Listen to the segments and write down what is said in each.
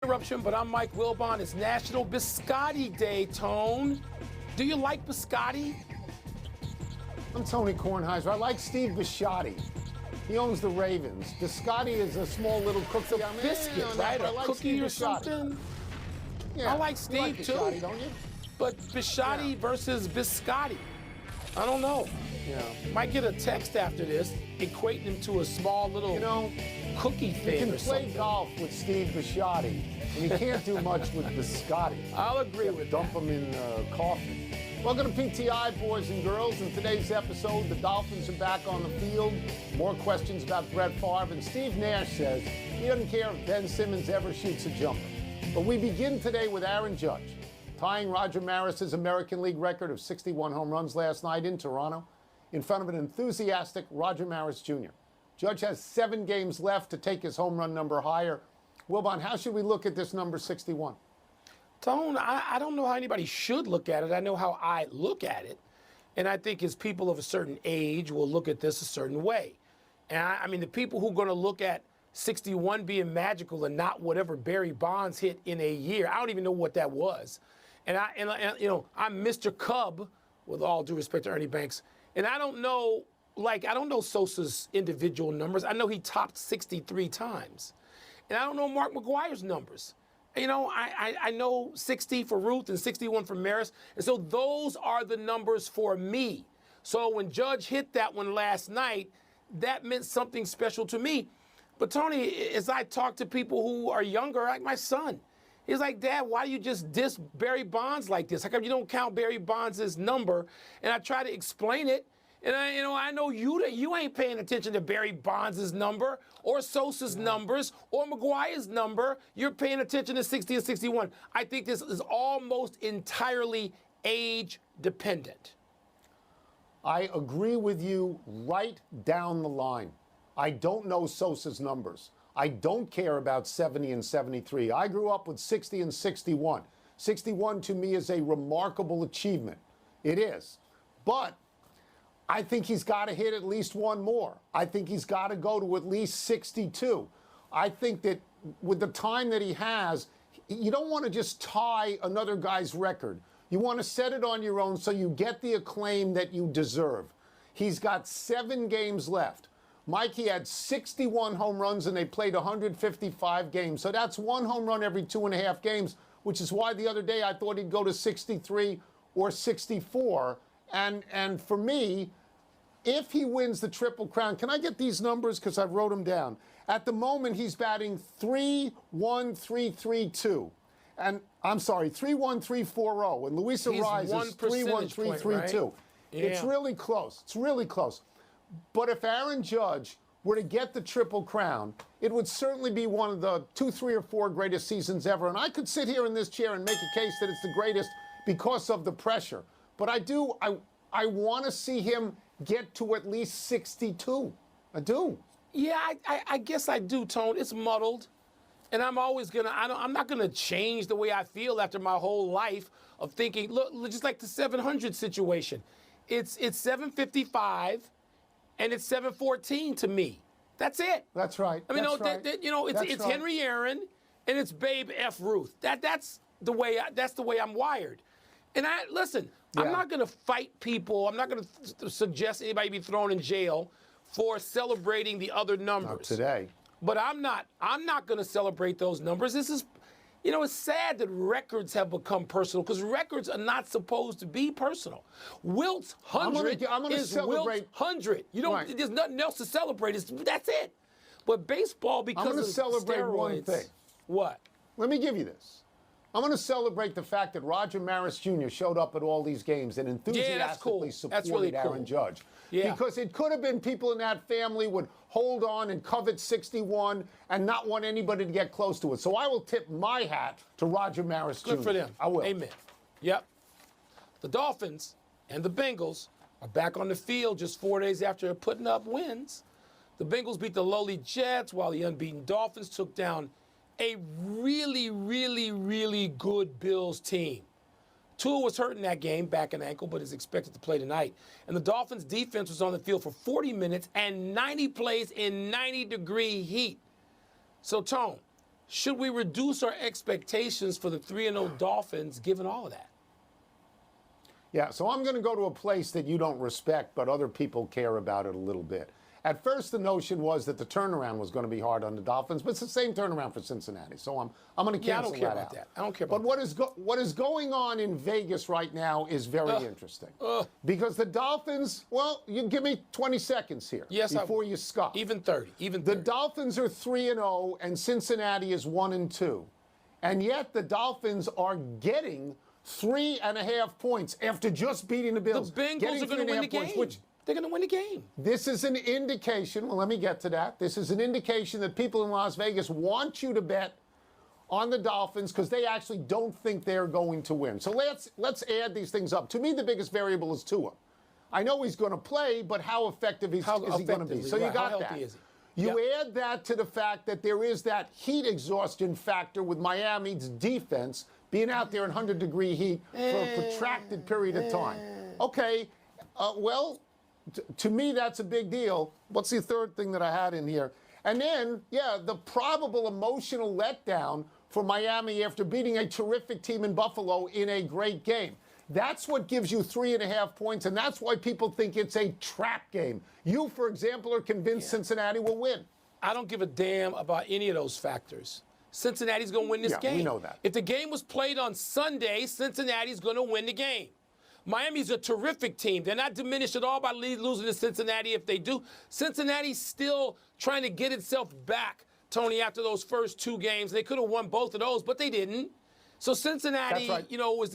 Interruption, but I'm Mike Wilbon. It's National Biscotti Day, Tone. Do you like biscotti? I'm Tony Kornheiser. I like Steve Bisciotti. He owns the Ravens. Biscotti is a small little cookie. Biscuit, right? A like cookie Steve or Bisciotti. something? Yeah, I like Steve, you like too. Bisciotti, don't you? But biscotti versus biscotti. I don't know. Yeah. Might get a text after this equating him to a small little cookie thing You can or play something. golf with Steve Bisciotti, and you can't do much with Biscotti. I'll agree with Dump that. them in coffee. Welcome to PTI, boys and girls. In today's episode, the Dolphins are back on the field. More questions about Brett Favre. And Steve Nash says he doesn't care if Ben Simmons ever shoots a jumper. But we begin today with Aaron Judge, tying Roger Maris's American League record of 61 home runs last night in Toronto in front of an enthusiastic Roger Maris Jr. Judge has 7 games left to take his home run number higher. Wilbon, how should we look at this number 61? Tone, I don't know how anybody should look at it. I know how I look at it. And I think as people of a certain age will look at this a certain way. And I mean, the people who are going to look at 61 being magical and not whatever Barry Bonds hit in a year, I don't even know what that was. And I'm Mr. Cub, with all due respect to Ernie Banks. And I don't know Sosa's individual numbers. I know he topped 63 times. And I don't know Mark McGwire's numbers. You know, I know 60 for Ruth and 61 for Maris. And so those are the numbers for me. So when Judge hit that one last night, that meant something special to me. But Tony, as I talk to people who are younger, like my son, he's like, Dad, why do you just diss Barry Bonds like this? How come you don't count Barry Bonds' number? And I try to explain it. And I know you ain't paying attention to Barry Bonds' number or Sosa's numbers or McGuire's number. You're paying attention to 60 and 61. I think this is almost entirely age dependent. I agree with you right down the line. I don't know Sosa's numbers. I don't care about 70 and 73. I grew up with 60 and 61. 61 to me is a remarkable achievement. It is. But I think he's got to hit at least one more. I think he's got to go to at least 62. I think that with the time that he has, you don't want to just tie another guy's record. You want to set it on your own so you get the acclaim that you deserve. He's got 7 games left. Mike, he had 61 home runs and they played 155 games. So that's 1 home run every 2.5 games, which is why the other day I thought he'd go to 63 or 64. And for me, if he wins the Triple Crown, can I get these numbers because I wrote them down? At the moment, he's batting 3-1-3-3-2. And I'm sorry, 3-1-3-4-0. And Luis Arraez is 3-1-3-3-2. Right? Yeah. It's really close. It's really close. But if Aaron Judge were to get the Triple Crown, it would certainly be one of the 2, 3, or 4 greatest seasons ever. And I could sit here in this chair and make a case that it's the greatest because of the pressure. But I want to see him get to at least 62. I do. Yeah, I guess I do, Tone. It's muddled. And I'm always I'm not going to change the way I feel after my whole life of thinking, look, just like the 700 situation. It's 755 and it's 714 to me. That's it. That's right. I mean, That's right. it's right. Henry Aaron and it's Babe F. Ruth. That's the way I'm wired. And listen, Yeah. I'm not going to fight people. I'm not going to suggest anybody be thrown in jail for celebrating the other numbers. Not today. But I'm not going to celebrate those numbers. This is, it's sad that records have become personal because records are not supposed to be personal. Wilt's 100 is Wilt's 100. There's nothing else to celebrate. That's it. But baseball, because I'm going to celebrate steroids, one thing. What? Let me give you this. I'm going to celebrate the fact that Roger Maris Jr. showed up at all these games and enthusiastically supported really cool. Aaron Judge. Yeah. Because it could have been people in that family would hold on and covet 61 and not want anybody to get close to it. So I will tip my hat to Roger Maris Jr. Good for them. I will. Amen. Yep. The Dolphins and the Bengals are back on the field just 4 days after putting up wins. The Bengals beat the lowly Jets while the unbeaten Dolphins took down a really, really, really good Bills team. Tua was hurt in that game, back and ankle, but is expected to play tonight. And the Dolphins' defense was on the field for 40 minutes and 90 plays in 90-degree heat. So, Tone, should we reduce our expectations for the 3-0 Dolphins given all of that? Yeah, so I'm going to go to a place that you don't respect, but other people care about it a little bit. At first, the notion was that the turnaround was going to be hard on the Dolphins, but it's the same turnaround for Cincinnati. So I'm going to cancel that out. I don't care about that. I don't care about that. But what is going on in Vegas right now is very interesting. Because the Dolphins, well, you give me 20 seconds here before you scoff. Even 30. The Dolphins are 3-0 and Cincinnati is 1-2. And yet the Dolphins are getting 3.5 points after just beating the Bills. The Bengals are going to win the game. They're going to win the game. This is an indication, well, let me get to that. This is an indication that people in Las Vegas want you to bet on the Dolphins because they actually don't think they're going to win. So let's add these things up. To me, the biggest variable is Tua. I know he's going to play, but how effective is he going to be? So you got that. You add that to the fact that there is that heat exhaustion factor with Miami's defense being out there in 100-degree heat for a protracted period of time. Okay, well, to me, that's a big deal. What's the third thing that I had in here? And then, the probable emotional letdown for Miami after beating a terrific team in Buffalo in a great game. That's what gives you 3.5 points, and that's why people think it's a trap game. You, for example, are convinced Cincinnati will win. I don't give a damn about any of those factors. Cincinnati's going to win this game. We know that. If the game was played on Sunday, Cincinnati's going to win the game. Miami's a terrific team. They're not diminished at all by losing to Cincinnati if they do. Cincinnati's still trying to get itself back, Tony, after those first 2 games. They could have won both of those, but they didn't. So Cincinnati,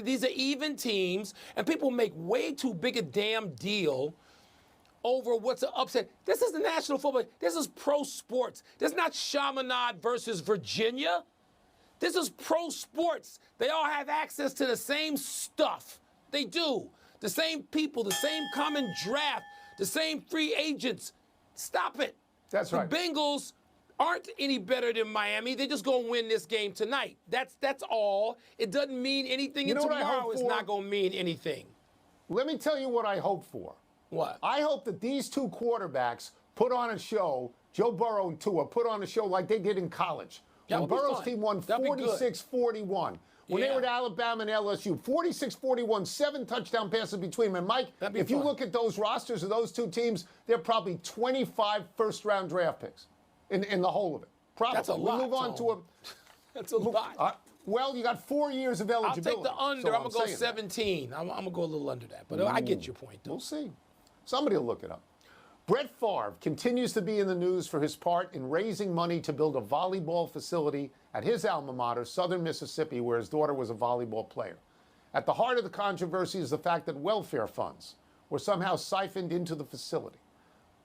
these are even teams, and people make way too big a damn deal over what's an upset. This is the National Football. This is pro sports. This is not Chaminade versus Virginia. This is pro sports. They all have access to the same stuff. They do. The same people, the same common draft, the same free agents. Stop it. That's right. The Bengals aren't any better than Miami. They're just going to win this game tonight. That's all. It doesn't mean anything, and tomorrow is not going to mean anything. Let me tell you what I hope for. What? I hope that these 2 quarterbacks put on a show, Joe Burrow and Tua, put on a show like they did in college. When Burrow's team won 46-41. When they were at Alabama and LSU, 46-41, 7 touchdown passes between them. And Mike, if you look at those rosters of those 2 teams, they're probably 25 first-round draft picks in the whole of it. Probably. That's a lot. We move on to a. That's a lot. Well, you got 4 years of eligibility. I'll take the under. So I'm going to go 17. I'm going to go a little under that. But I get your point, though. We'll see. Somebody will look it up. Brett Favre continues to be in the news for his part in raising money to build a volleyball facility at his alma mater, Southern Mississippi, where his daughter was a volleyball player. At the heart of the controversy is the fact that welfare funds were somehow siphoned into the facility.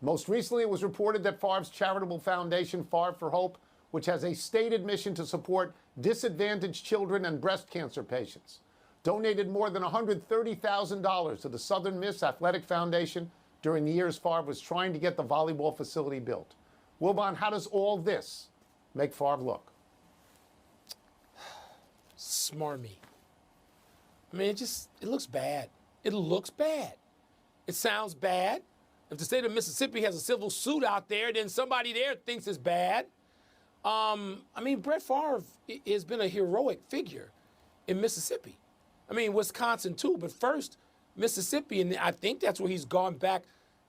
Most recently, it was reported that Favre's charitable foundation, Favre for Hope, which has a stated mission to support disadvantaged children and breast cancer patients, donated more than $130,000 to the Southern Miss Athletic Foundation during the years Favre was trying to get the volleyball facility built. Wilbon, how does all this make Favre look? Smarmy. I mean, it looks bad. It looks bad. It sounds bad. If the state of Mississippi has a civil suit out there, then somebody there thinks it's bad. I mean, Brett Favre has been a heroic figure in Mississippi. I mean, Wisconsin too, but first Mississippi, and I think that's where he's gone back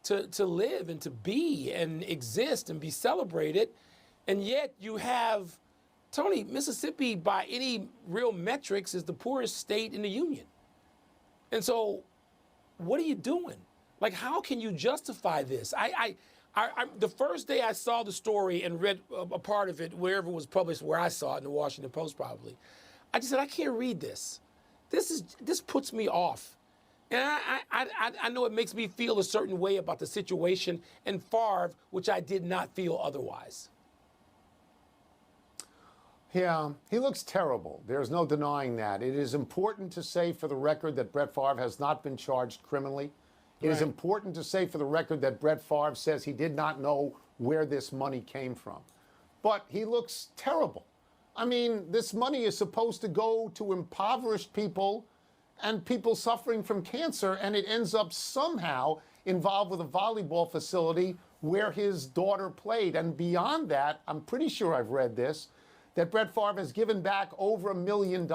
to live and to be and exist and be celebrated. And yet you have, Tony, Mississippi, by any real metrics, is the poorest state in the union. And so what are you doing? Like, how can you justify this? The first day I saw the story and read a part of it, wherever it was published, where I saw it, in the Washington Post probably, I just said, I can't read this. This puts me off. And I know it makes me feel a certain way about the situation in Favre, which I did not feel otherwise. Yeah, he looks terrible. There's no denying that. It is important to say for the record that Brett Favre has not been charged criminally. It is important to say for the record that Brett Favre says he did not know where this money came from. But he looks terrible. I mean, this money is supposed to go to impoverished people and people suffering from cancer, and it ends up somehow involved with a volleyball facility where his daughter played. And beyond that, I'm pretty sure I've read this, that Brett Favre has given back over $1 million,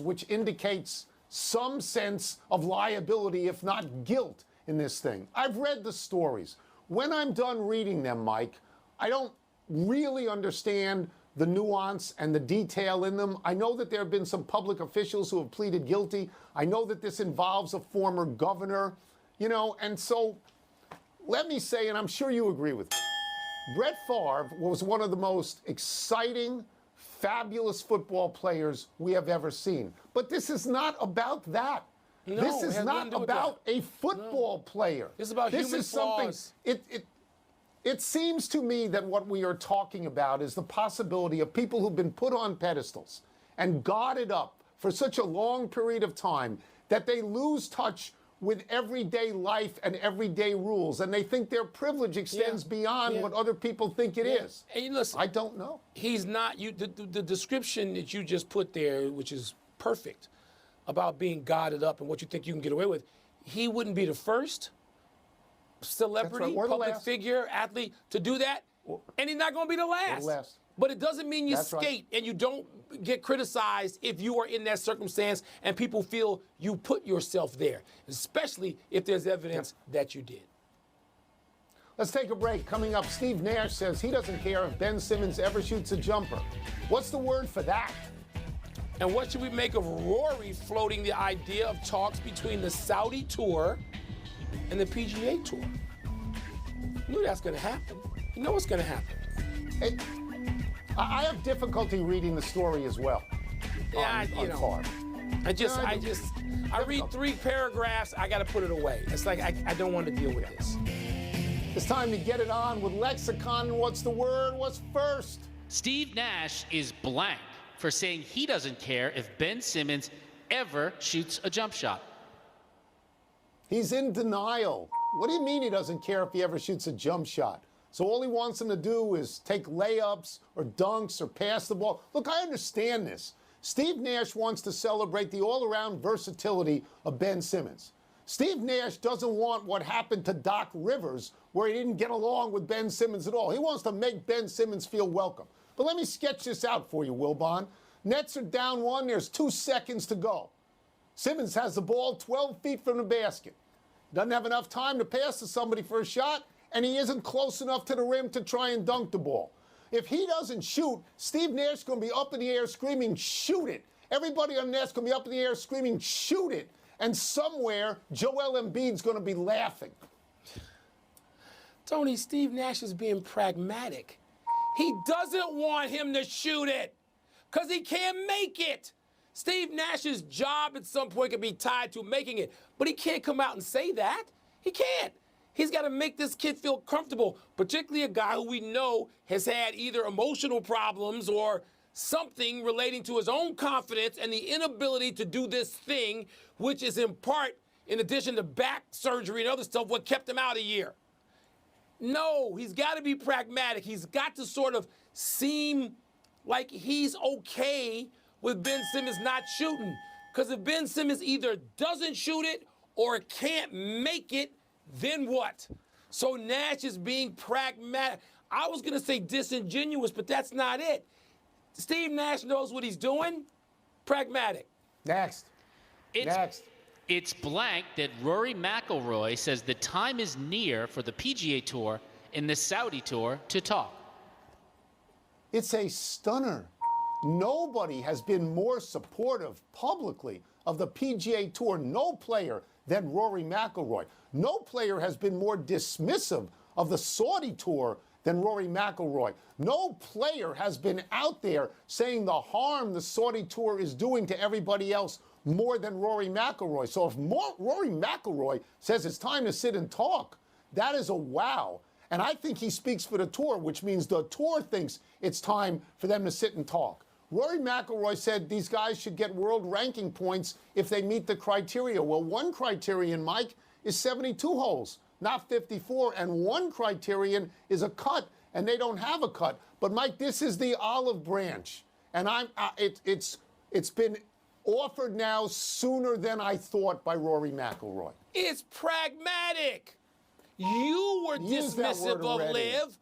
which indicates some sense of liability, if not guilt, in this thing. I've read the stories. When I'm done reading them, Mike, I don't really understand the nuance and the detail in them. I know that there have been some public officials who have pleaded guilty. I know that this involves a former governor, and so let me say, and I'm sure you agree with me, Brett Favre was one of the most exciting, fabulous football players we have ever seen. But this is not about that. No, this is not about a football player. It's about human flaws. It seems to me that what we are talking about is the possibility of people who've been put on pedestals and guarded up for such a long period of time that they lose touch with everyday life and everyday rules, and they think their privilege extends beyond what other people think it is. And listen, I don't know. He's not. The description that you just put there, which is perfect, about being guarded up and what you think you can get away with, he wouldn't be the first celebrity, public figure, athlete to do that, and he's not going to be the last. But it doesn't mean you skate and you don't get criticized if you are in that circumstance and people feel you put yourself there, especially if there's evidence that you did. Let's take a break. Coming up, Steve Nash says he doesn't care if Ben Simmons ever shoots a jumper. What's the word for that? And what should we make of Rory floating the idea of talks between the Saudi Tour and the PGA Tour? You know that's going to happen. You know what's going to happen. I have difficulty reading the story as well. Yeah, Favre. I read 3 paragraphs. I got to put it away. It's like I don't want to deal with this. It's time to get it on with Lexicon. What's the word? What's first? Steve Nash is blank for saying he doesn't care if Ben Simmons ever shoots a jump shot. He's in denial. What do you mean he doesn't care if he ever shoots a jump shot? So all he wants him to do is take layups or dunks or pass the ball. Look, I understand this. Steve Nash wants to celebrate the all-around versatility of Ben Simmons. Steve Nash doesn't want what happened to Doc Rivers, where he didn't get along with Ben Simmons at all. He wants to make Ben Simmons feel welcome. But let me sketch this out for you, Wilbon. Nets are down 1. There's 2 seconds to go. Simmons has the ball 12 feet from the basket. Doesn't have enough time to pass to somebody for a shot, and he isn't close enough to the rim to try and dunk the ball. If he doesn't shoot, Steve Nash is going to be up in the air screaming, shoot it. Everybody on the net's going to be up in the air screaming, shoot it. And somewhere, Joel Embiid's going to be laughing. Tony, Steve Nash is being pragmatic. He doesn't want him to shoot it because he can't make it. Steve Nash's job at some point could be tied to making it, but he can't come out and say that. He can't. He's got to make this kid feel comfortable, particularly a guy who we know has had either emotional problems or something relating to his own confidence and the inability to do this thing, which is in part, in addition to back surgery and other stuff, what kept him out a year. No, he's got to be pragmatic. He's got to sort of seem like he's okay with Ben Simmons not shooting. Because if Ben Simmons either doesn't shoot it or can't make it, then what? So Nash is being pragmatic. I was going to say disingenuous, but that's not it. Steve Nash knows what he's doing. Pragmatic. Next. It's blank that Rory McIlroy says the time is near for the PGA Tour and the Saudi Tour to talk. It's a stunner. Nobody has been more supportive publicly of the PGA Tour, no player, than Rory McIlroy. No player has been more dismissive of the Saudi Tour than Rory McIlroy. No player has been out there saying the harm the Saudi Tour is doing to everybody else more than Rory McIlroy. So if Rory McIlroy says it's time to sit and talk, that is a wow. And I think he speaks for the tour, which means the tour thinks it's time for them to sit and talk. Rory McIlroy said these guys should get world ranking points if they meet the criteria. Well, one criterion, Mike, is 72 holes, not 54. And one criterion is a cut, and they don't have a cut. But, Mike, this is the olive branch. And it's been offered now sooner than I thought by Rory McIlroy. It's pragmatic. You were dismissive of Liv.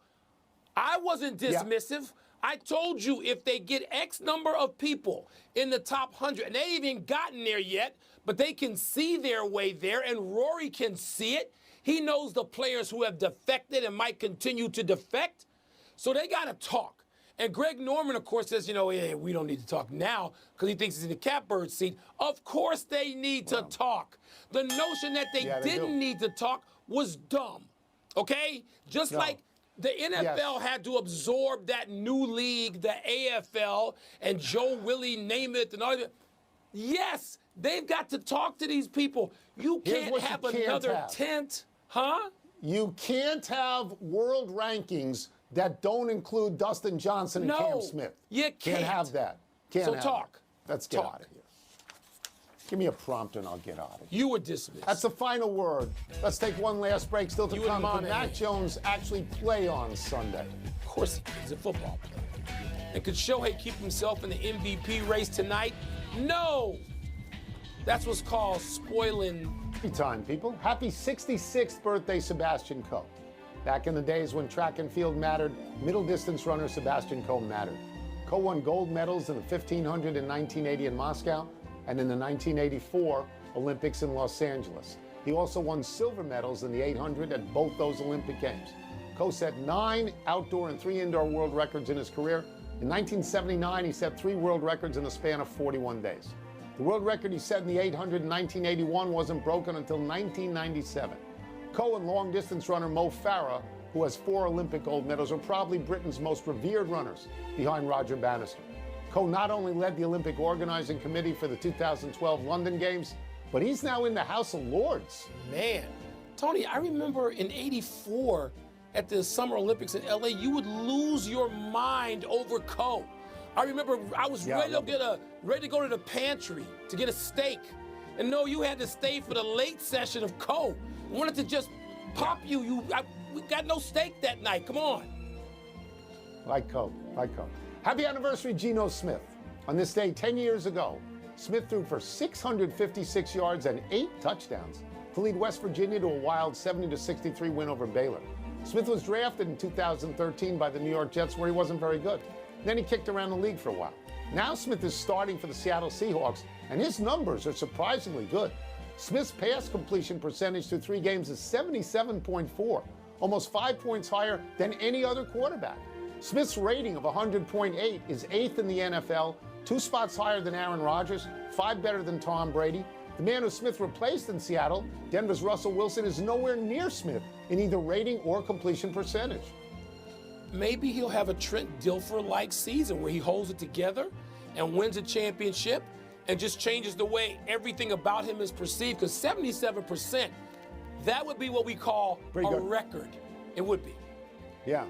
I wasn't dismissive. I told you if they get X number of people in the top 100, and they ain't even gotten there yet, but they can see their way there, and Rory can see it. He knows the players who have defected and might continue to defect. So they got to talk. And Greg Norman, of course, says, yeah, we don't need to talk now because he thinks he's in the catbird seat. Of course they need to talk. The notion that they didn't need to talk was dumb, okay? Just like the NFL had to absorb that new league, the AFL, and Joe Willie Namath and all that. Yes, they've got to talk to these people. You can't have another tent, huh? You can't have world rankings that don't include Dustin Johnson and Cam Smith. You can't have that. Can't have talk. It. Let's get out of here. Give me a prompt and I'll get out of here. You were dismissed. That's the final word. Let's take one last break. Still to come. Can Mac Jones actually play on Sunday? Of course he can. He's a football player. And could Shohei keep himself in the MVP race tonight? No. That's what's called spoiling. Time, people. Happy 66th birthday, Sebastian Coe. Back in the days when track and field mattered, middle distance runner Sebastian Coe mattered. Coe won gold medals in the 1500 in 1980 in Moscow and in the 1984 Olympics in Los Angeles. He also won silver medals in the 800 at both those Olympic Games. Coe set 9 outdoor and 3 indoor world records in his career. In 1979, he set 3 world records in the span of 41 days. The world record he set in the 800 in 1981 wasn't broken until 1997. Coe and long-distance runner Mo Farah, who has 4 Olympic gold medals, are probably Britain's most revered runners, behind Roger Bannister. Coe not only led the Olympic organizing committee for the 2012 London Games, but he's now in the House of Lords. Man, Tony, I remember in '84 at the Summer Olympics in LA, you would lose your mind over Coe. I remember I was ready to go to the pantry to get a steak. And no, you had to stay for the late session of Coe. Wanted to just pop you. We got no steak that night. Come on. Like Coe. Happy anniversary, Geno Smith. On this day 10 years ago, Smith threw for 656 yards and 8 touchdowns to lead West Virginia to a wild 70-63 win over Baylor. Smith was drafted in 2013 by the New York Jets, where he wasn't very good. Then he kicked around the league for a while. Now Smith is starting for the Seattle Seahawks, and his numbers are surprisingly good. Smith's pass completion percentage through 3 games is 77.4, almost 5 points higher than any other quarterback. Smith's rating of 100.8 is 8th in the NFL, 2 spots higher than Aaron Rodgers, 5 better than Tom Brady. The man who Smith replaced in Seattle, Denver's Russell Wilson, is nowhere near Smith in either rating or completion percentage. Maybe he'll have a Trent Dilfer-like season where he holds it together and wins a championship and just changes the way everything about him is perceived. Because 77%, that would be what we call a record. It would be. Yeah,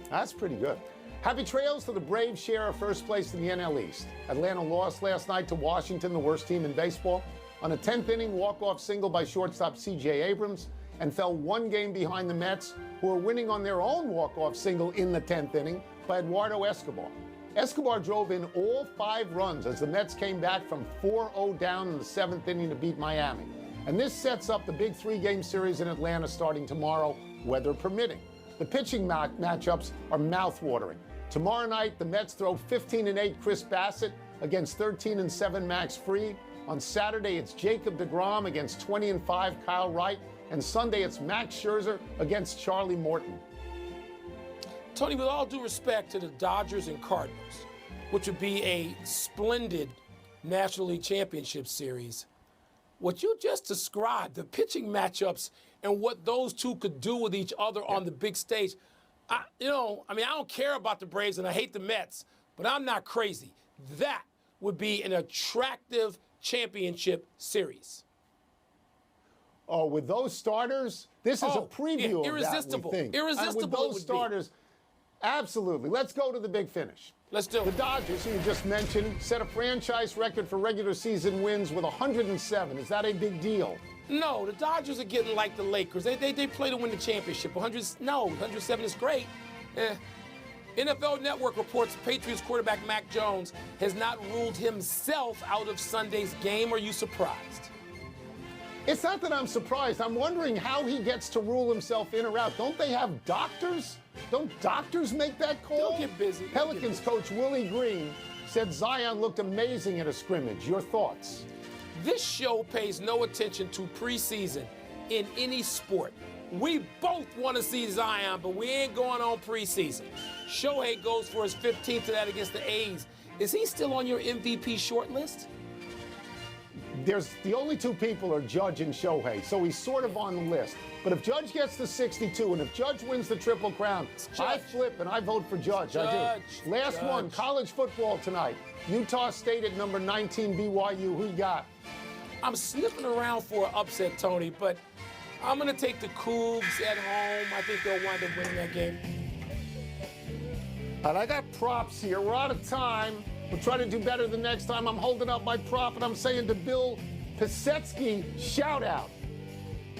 that's pretty good. Happy trails to the Braves share of first place in the NL East. Atlanta lost last night to Washington, the worst team in baseball, on a 10th inning walk-off single by shortstop C.J. Abrams, and fell 1 game behind the Mets, who are winning on their own walk-off single in the 10th inning by Eduardo Escobar. Escobar drove in all 5 runs as the Mets came back from 4-0 down in the 7th inning to beat Miami. And this sets up the big 3-game series in Atlanta starting tomorrow, weather permitting. The pitching matchups are mouth-watering. Tomorrow night, the Mets throw 15-8 Chris Bassett against 13-7 Max Fried. On Saturday, it's Jacob deGrom against 20-5 Kyle Wright. And Sunday, it's Max Scherzer against Charlie Morton. Tony, with all due respect to the Dodgers and Cardinals, which would be a splendid National League Championship series, what you just described, the pitching matchups and what those two could do with each other on the big stage, I don't care about the Braves and I hate the Mets, but I'm not crazy. That would be an attractive championship series. Oh, with those starters, this is a preview of irresistible. That, we think. Irresistible. And with those starters, absolutely. Let's go to the big finish. Let's do it. The Dodgers, who you just mentioned, set a franchise record for regular season wins with 107. Is that a big deal? No, the Dodgers are getting like the Lakers. They play to win the championship. 107 is great. NFL Network reports Patriots quarterback Mac Jones has not ruled himself out of Sunday's game. Are you surprised? It's not that I'm surprised. I'm wondering how he gets to rule himself in or out. Don't they have doctors? Don't doctors make that call? They'll get busy. Pelicans coach Willie Green said Zion looked amazing at a scrimmage. Your thoughts? This show pays no attention to preseason in any sport. We both want to see Zion, but we ain't going on preseason. Shohei goes for his 15th of that against the A's. Is he still on your MVP short list? There's the only two people are Judge and Shohei, so he's sort of on the list. But if Judge gets to 62 and if Judge wins the Triple Crown, I flip and I vote for Judge. I do. Last one, college football tonight. Utah State at number 19, BYU. Who you got? I'm sniffing around for an upset, Tony, but I'm going to take the Cougs at home. I think they'll wind up winning that game. And I got props here. We're out of time. We'll try to do better the next time. I'm holding up my prop, and I'm saying to Bill Pisetsky, shout out.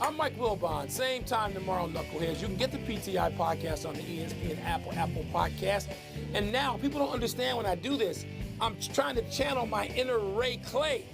I'm Mike Wilbon. Same time tomorrow, Knuckleheads. You can get the PTI podcast on the ESPN Apple Podcast. And now, people don't understand when I do this, I'm trying to channel my inner Ray Clay.